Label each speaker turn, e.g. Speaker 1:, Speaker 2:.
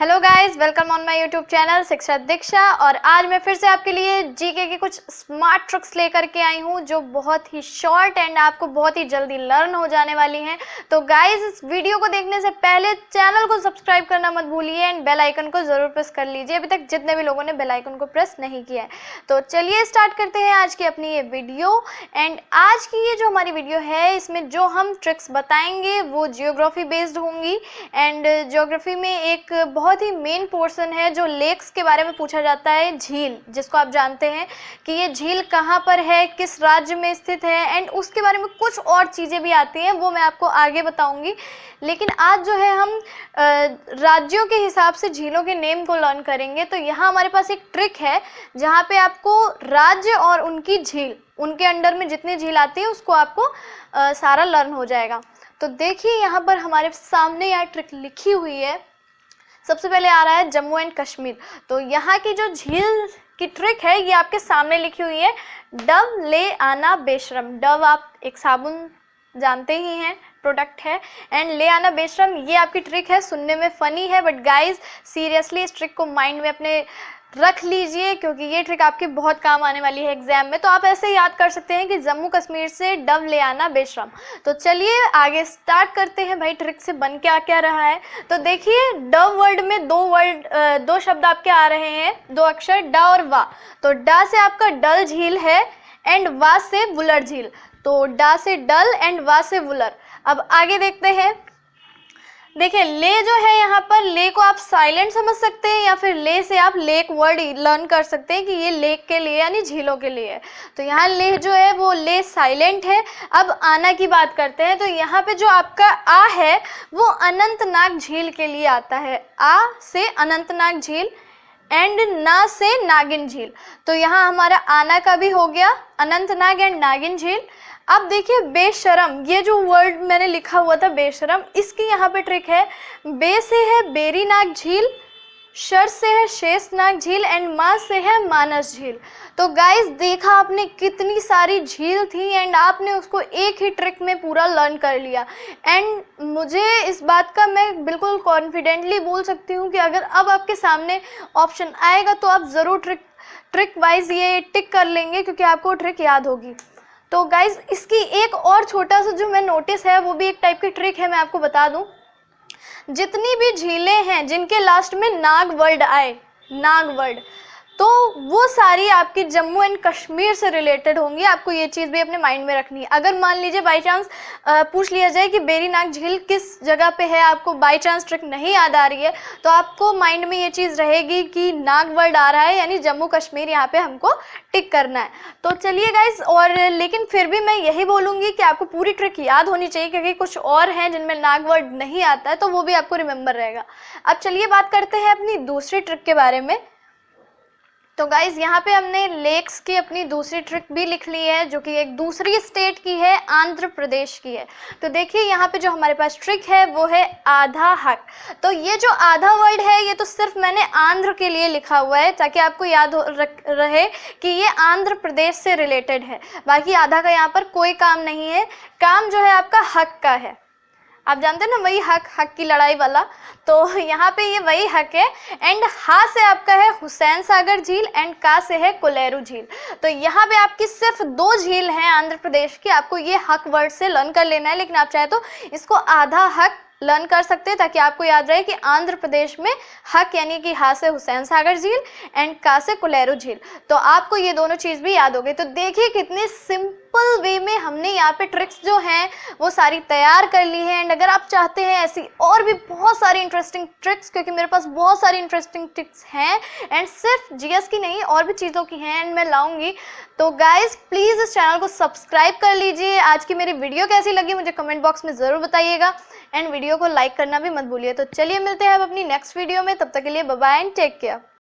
Speaker 1: Hello guys, welcome on my YouTube channel शिक्षा दीक्षा। और आज मैं फिर से आपके लिए जीके की कुछ स्मार्ट ट्रिक्स लेकर के आई हूँ जो बहुत ही शॉर्ट एंड आपको बहुत ही जल्दी लर्न हो जाने वाली हैं। तो गाइस, इस वीडियो को देखने से पहले चैनल को सब्सक्राइब करना मत भूलिए एंड बेल आइकन को ज़रूर प्रेस कर लीजिए अभी तक जितने भी लोगों ने बेल आइकन को प्रेस नहीं किया है। तो चलिए स्टार्ट करते हैं आज की अपनी ये वीडियो। एंड आज की ये जो हमारी वीडियो है, इसमें जो हम ट्रिक्स बताएंगे वो जियोग्राफी बेस्ड होंगी। एंड जियोग्राफी में एक बहुत ही मेन पोर्शन है जो लेक्स के बारे में पूछा जाता है, झील, जिसको आप जानते हैं कि ये झील कहाँ पर है, किस राज्य में स्थित है। एंड उसके बारे में कुछ और चीज़ें भी आती हैं, वो मैं आपको आगे बताऊंगी। लेकिन आज जो है हम राज्यों के हिसाब से झीलों के नेम को लर्न करेंगे। तो यहाँ हमारे पास एक ट्रिक है जहाँ पे आपको राज्य और उनकी झील, उनके अंडर में जितनी झील आती है उसको आपको सारा लर्न हो जाएगा। तो देखिए यहाँ पर हमारे सामने यह ट्रिक लिखी हुई है। सबसे पहले आ रहा है जम्मू एंड कश्मीर। तो यहाँ की जो झील की ट्रिक है ये आपके सामने लिखी हुई है, डव ले आना बेशरम। डव आप एक साबुन जानते ही हैं, प्रोडक्ट है। एंड ले आना बेशरम ये आपकी ट्रिक है। सुनने में फ़नी है बट गाइज सीरियसली इस ट्रिक को माइंड में अपने रख लीजिए क्योंकि ये ट्रिक आपके बहुत काम आने वाली है एग्जाम में। तो आप ऐसे ही याद कर सकते हैं कि जम्मू कश्मीर से डव ले आना बेशरम। तो चलिए आगे स्टार्ट करते हैं भाई, ट्रिक से बन क्या क्या रहा है। तो देखिए डव वर्ड में दो शब्द आपके आ रहे हैं, दो अक्षर, डा और वा। तो डा से आपका डल झील है एंड वा से वुलर झील। तो डा से डल एंड वा से वुलर। अब आगे देखते हैं। देखिए ले जो है यहाँ पर, ले को आप साइलेंट समझ सकते हैं या फिर ले से आप लेक वर्ड लर्न कर सकते हैं कि ये लेक के लिए यानी झीलों के लिए है। तो यहाँ ले जो है वो ले साइलेंट है। अब आना की बात करते हैं। तो यहाँ पे जो आपका आ है वो अनंतनाग झील के लिए आता है। आ से अनंतनाग झील एंड ना से नागिन झील। तो यहाँ हमारा आना का भी हो गया, अनंतनाग एंड नागिन झील। अब देखिए बेशरम, ये जो वर्ड मैंने लिखा हुआ था बेशरम, इसकी यहाँ पे ट्रिक है। बे से है बेरीनाग झील, शर से है शेषनाग झील एंड मा से है मानस झील। तो गाइस देखा आपने कितनी सारी झील थी एंड आपने उसको एक ही ट्रिक में पूरा लर्न कर लिया। एंड मुझे इस बात का मैं बिल्कुल कॉन्फिडेंटली बोल सकती हूँ कि अगर अब आपके सामने ऑप्शन आएगा तो आप ज़रूर ट्रिक वाइज ये टिक कर लेंगे क्योंकि आपको ट्रिक याद होगी। तो गाइज इसकी एक और छोटा सा जो मैं नोटिस है वो भी एक टाइप की ट्रिक है, मैं आपको बता दूं। जितनी भी झीलें हैं जिनके लास्ट में नाग वर्ड आए, नाग वर्ड, तो वो सारी आपकी जम्मू एंड कश्मीर से रिलेटेड होंगी। आपको ये चीज़ भी अपने माइंड में रखनी है। अगर मान लीजिए बाई चांस पूछ लिया जाए कि बेरीनाग झील किस जगह पे है, आपको बाई चांस ट्रिक नहीं याद आ रही है, तो आपको माइंड में ये चीज़ रहेगी कि नाग वर्ड आ रहा है यानी जम्मू कश्मीर यहाँ पे हमको टिक करना है। तो चलिए गाइस, और लेकिन फिर भी मैं यही बोलूँगी कि आपको पूरी ट्रिक याद होनी चाहिए क्योंकि कुछ और हैं जिनमें नाग वर्ड नहीं आता है तो वो भी आपको रिमेंबर रहेगा। अब चलिए बात करते हैं अपनी दूसरी ट्रिक के बारे में। तो गाइज यहाँ पे हमने लेक्स की अपनी दूसरी ट्रिक भी लिख ली है जो कि एक दूसरी स्टेट की है, आंध्र प्रदेश की है। तो देखिए यहाँ पे जो हमारे पास ट्रिक है वो है आधा हक। तो ये जो आधा वर्ड है ये तो सिर्फ मैंने आंध्र के लिए लिखा हुआ है ताकि आपको याद रहे कि ये आंध्र प्रदेश से रिलेटेड है। बाकी आधा का यहाँ पर कोई काम नहीं है, काम जो है आपका हक का है। आप जानते हैं ना, वही हक की लड़ाई वाला। तो यहाँ पे ये वही हक है। एंड हा से आपका है हुसैन सागर झील एंड का से है कोलेरू झील। तो यहाँ पे आपकी सिर्फ दो झील हैं आंध्र प्रदेश की, आपको ये हक वर्ड से लर्न कर लेना है। लेकिन आप चाहे तो इसको आधा हक लर्न कर सकते हैं ताकि आपको याद रहे कि आंध्र प्रदेश में हक यानी कि हा से हुसैन सागर झील एंड का से कोलेरू झील। तो आपको ये दोनों चीज़ भी याद हो गई। तो देखिए कितने सिंपल वे में हमने यहाँ पे ट्रिक्स जो हैं वो सारी तैयार कर ली है। एंड अगर आप चाहते हैं ऐसी और भी बहुत सारी इंटरेस्टिंग ट्रिक्स, क्योंकि मेरे पास बहुत सारी इंटरेस्टिंग ट्रिक्स हैं एंड सिर्फ जीएस की नहीं और भी चीज़ों की हैं एंड मैं लाऊंगी। तो गाइज प्लीज़ इस चैनल को सब्सक्राइब कर लीजिए। आज की मेरी वीडियो कैसी लगी मुझे कमेंट बॉक्स में ज़रूर बताइएगा एंड वीडियो को लाइक करना भी मत भूलिए। तो चलिए मिलते हैं अब अपनी नेक्स्ट वीडियो में, तब तक के लिए bye bye and take care.